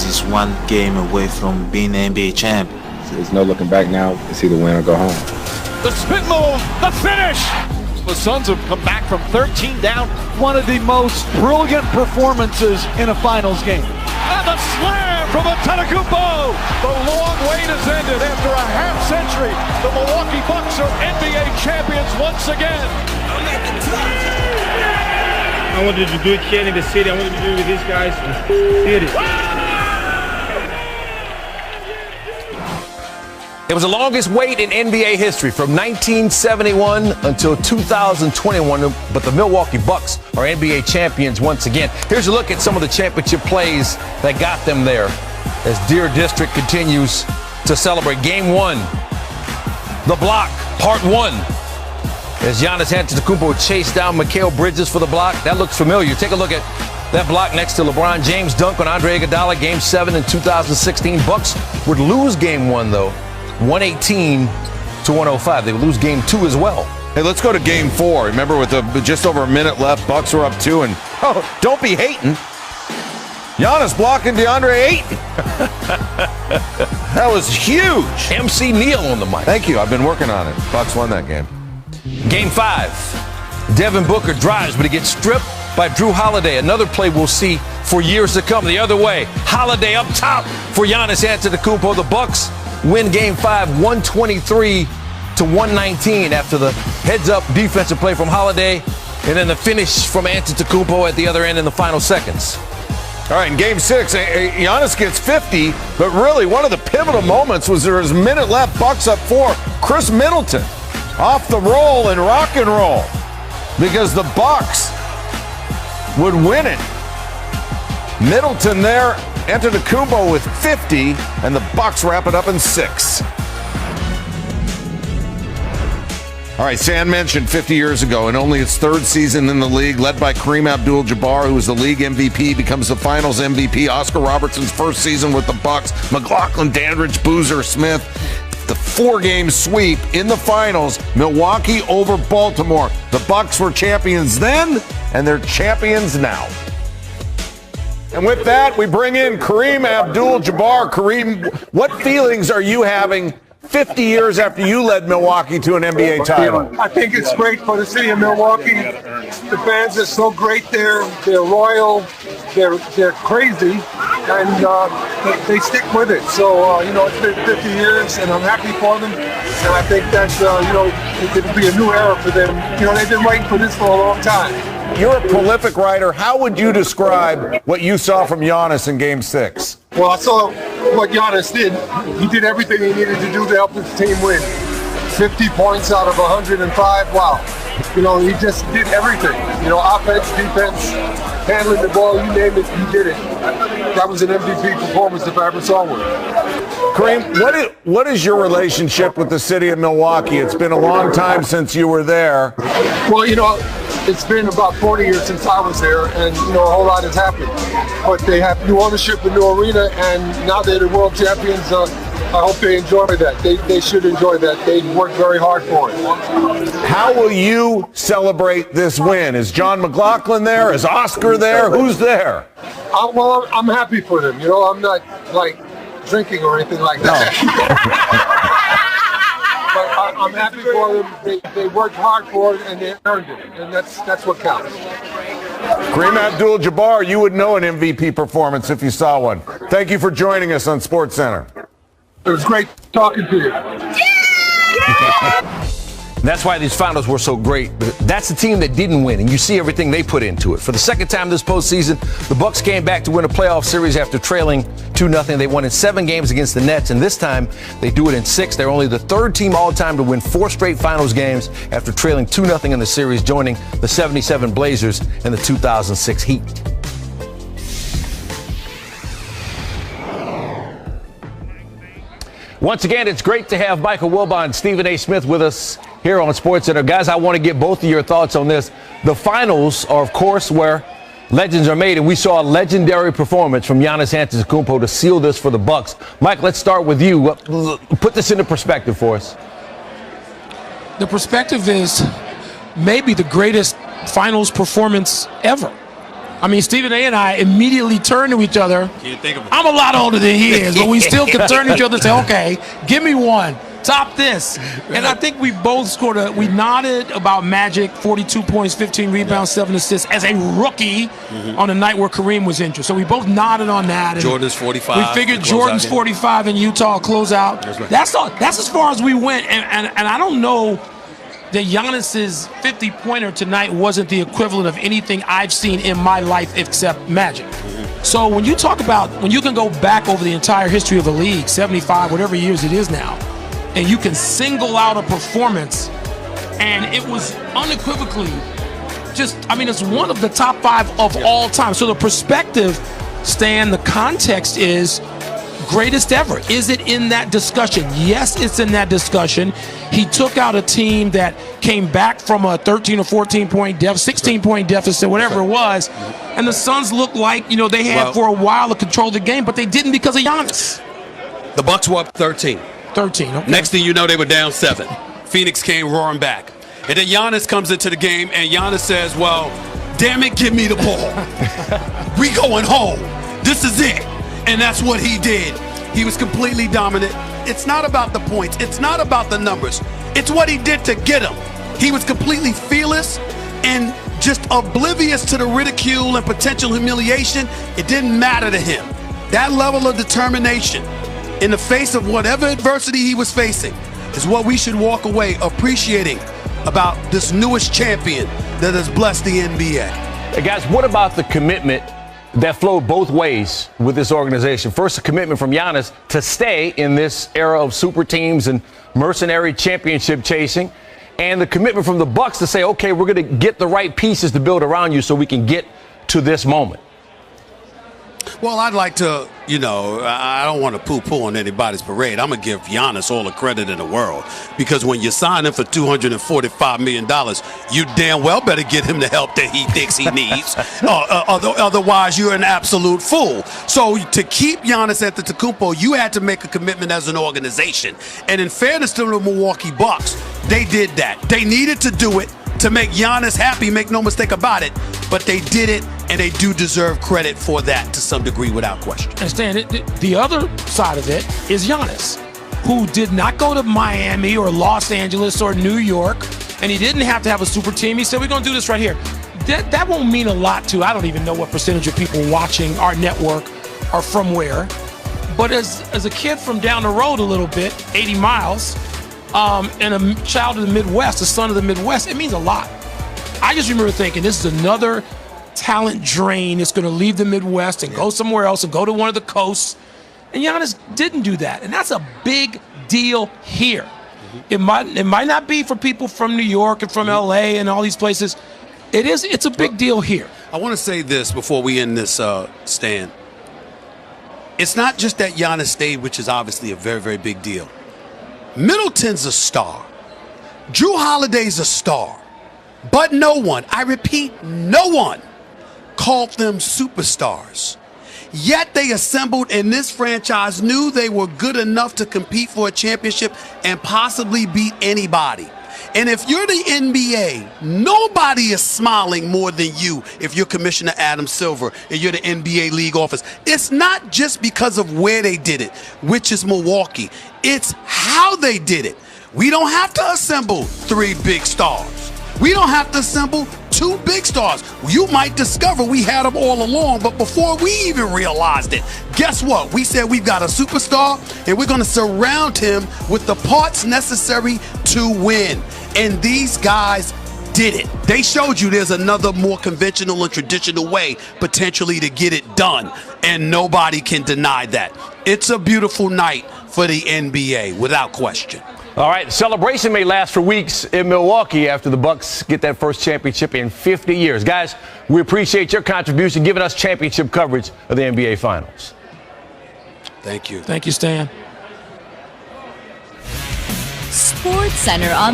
is one game away from being an NBA champ. There's no looking back now. It's either win or go home. The spin move, the finish. The Suns have come back from 13 down. One of the most brilliant performances in a finals game. And the slam from Antetokounmpo. The long wait has ended after a half century. The Milwaukee Bucks are NBA champions once again. I wanted to do it here in the city. I wanted to do it with these guys. Did it. It was the longest wait in NBA history from 1971 until 2021, but the Milwaukee Bucks are NBA champions once again. Here's a look at some of the championship plays that got them there as Deer District continues to celebrate. Game 1, the block, part 1. As Giannis Antetokounmpo chased down Mikal Bridges for the block. That looks familiar. Take a look at that block next to LeBron James' dunk on Andre Iguodala, Game 7 in 2016. Bucks would lose Game 1, though, 118-105. They would lose Game 2 as well. Hey, let's go to Game 4. Remember, with just over a minute left, Bucks were up 2, and don't be hating. Giannis blocking DeAndre Ayton. That was huge. MC Neal on the mic. Thank you. I've been working on it. Bucks won that game. Game 5. Devin Booker drives, but he gets stripped by Drew Holiday. Another play we'll see for years to come. The other way, Holiday up top for Giannis Antetokounmpo. The Bucks win Game 5, 123-119 after the heads-up defensive play from Holiday, and then the finish from Antetokounmpo at the other end in the final seconds. All right, in Game 6, Giannis gets 50, but really one of the pivotal moments was there was a minute left, Bucks up 4. Chris Middleton off the roll and rock and roll because the Bucks would win it. Middleton there, Antetokounmpo with 50, and the Bucks wrap it up in 6. All right, San mentioned 50 years ago, and only its 3rd season in the league, led by Kareem Abdul-Jabbar, who was the league MVP, becomes the Finals MVP. Oscar Robertson's first season with the Bucks. McLaughlin, Dandridge, Boozer, Smith. The 4-game sweep in the Finals. Milwaukee over Baltimore. The Bucks were champions then, and they're champions now. And with that, we bring in Kareem Abdul-Jabbar. Kareem, what feelings are you having 50 years after you led Milwaukee to an NBA title? I think it's great for the city of Milwaukee. The fans are so great there. They're loyal. They're crazy. And they stick with it. So, it's been 50 years, and I'm happy for them. And I think that, it'll be a new era for them. They've been waiting for this for a long time. You're a prolific writer. How would you describe what you saw from Giannis in Game 6? Well, I saw what Giannis did. He did everything he needed to do to help his team win. 50 points out of 105. Wow. He just did everything. Offense, defense, handling the ball, you name it, he did it. That was an MVP performance if I ever saw one. Kareem, what is your relationship with the city of Milwaukee? It's been a long time since you were there. Well, it's been about 40 years since I was there, and a whole lot has happened. But they have new ownership, a new arena, and now they're the world champions. I hope they enjoy that. They should enjoy that. They worked very hard for it. How will you celebrate this win? Is John McLaughlin there? Is Oscar there? Who's there? Well, I'm happy for them. I'm not drinking or anything like that. But I'm happy for them. They worked hard for it, and they earned it, and that's what counts. Kareem Abdul-Jabbar, you would know an MVP performance if you saw one. Thank you for joining us on SportsCenter. It was great talking to you. That's why these finals were so great. That's the team that didn't win, and you see everything they put into it. For the second time this postseason, the Bucks came back to win a playoff series after trailing 2-0. They won in 7 games against the Nets, and this time they do it in 6. They're only the 3rd team all time to win 4 straight finals games after trailing 2-0 in the series, joining the 77 Blazers and the 2006 Heat. Once again, it's great to have Michael Wilbon and Stephen A. Smith with us here on SportsCenter. Guys, I want to get both of your thoughts on this. The finals are, of course, where legends are made, and we saw a legendary performance from Giannis Antetokounmpo to seal this for the Bucks. Mike, let's start with you. Put this into perspective for us. The perspective is maybe the greatest finals performance ever. I mean, Stephen A. and I immediately turned to each other. Can't think of it. I'm a lot older than he is, but we still can turn to each other and say, okay, give me one. Top this. And I think we both scored we nodded about Magic, 42 points, 15 rebounds, 7 assists as a rookie on a night where Kareem was injured. So we both nodded on that. Jordan's 45. We figured Jordan's 45 in Utah close out. That's all. That's as far as we went. And I don't know that Giannis's 50-pointer tonight wasn't the equivalent of anything I've seen in my life except Magic. So when you talk about, when you can go back over the entire history of the league, 75, whatever years it is now, and you can single out a performance, and it was unequivocally just, I mean, it's one of the top 5 of all time. So the perspective, Stan, the context is greatest ever. Is it in that discussion? Yes, it's in that discussion. He took out a team that came back from a 13 or 14-point deficit, 16-point deficit, whatever it was, and the Suns looked like, you know, they had for a while to control the game, but they didn't because of Giannis. The Bucks were up 13. 13, okay. Next thing you know, they were down 7. Phoenix came roaring back. And then Giannis comes into the game, and Giannis says, well, damn it, give me the ball. We going home. This is it. And that's what he did. He was completely dominant. It's not about the points. It's not about the numbers. It's what he did to get them. He was completely fearless and just oblivious to the ridicule and potential humiliation. It didn't matter to him. That level of determination in the face of whatever adversity he was facing is what we should walk away appreciating about this newest champion that has blessed the NBA. Hey guys, what about the commitment that flowed both ways with this organization? First, a commitment from Giannis to stay in this era of super teams and mercenary championship chasing, and the commitment from the Bucks to say, okay, we're going to get the right pieces to build around you so we can get to this moment. Well, I'd like to, you know, I don't want to poo-poo on anybody's parade. I'm going to give Giannis all the credit in the world, because when you sign him for $245 million, you damn well better get him the help that he thinks he needs. Otherwise, you're an absolute fool. So to keep Giannis Antetokounmpo, you had to make a commitment as an organization. And in fairness to the Milwaukee Bucks, they did that. They needed to do it to make Giannis happy, make no mistake about it, but they did it, and they do deserve credit for that to some degree without question. And Stan, the other side of it is Giannis, who did not go to Miami or Los Angeles or New York, and he didn't have to have a super team. He said, we're going to do this right here. That won't mean a lot to, I don't even know what percentage of people watching our network are from where, but as a kid from down the road a little bit, 80 miles, and a child of the Midwest, a son of the Midwest, it means a lot. I just remember thinking, this is another talent drain. It's going to leave the Midwest and go somewhere else and go to one of the coasts. And Giannis didn't do that. And that's a big deal here. It might not be for people from New York and from LA and all these places. It's a big deal here. I want to say this before we end this, Stan. It's not just that Giannis stayed, which is obviously a very, very big deal. Middleton's a star. Drew Holiday's a star. But no one, I repeat, no one called them superstars. Yet they assembled, and this franchise knew they were good enough to compete for a championship and possibly beat anybody. And if you're the NBA, nobody is smiling more than you if you're Commissioner Adam Silver and you're the NBA league office. It's not just because of where they did it, which is Milwaukee. It's how they did it. We don't have to assemble 3 big stars. We don't have to assemble 2 big stars. You might discover we had them all along, but before we even realized it, guess what? We said we've got a superstar, and we're going to surround him with the parts necessary to win. And these guys did it. They showed you there's another more conventional and traditional way potentially to get it done, and nobody can deny that. It's a beautiful night for the NBA, without question. All right, celebration may last for weeks in Milwaukee after the Bucks get that first championship in 50 years. Guys, we appreciate your contribution, giving us championship coverage of the NBA Finals. Thank you. Thank you, Stan. SportsCenter on the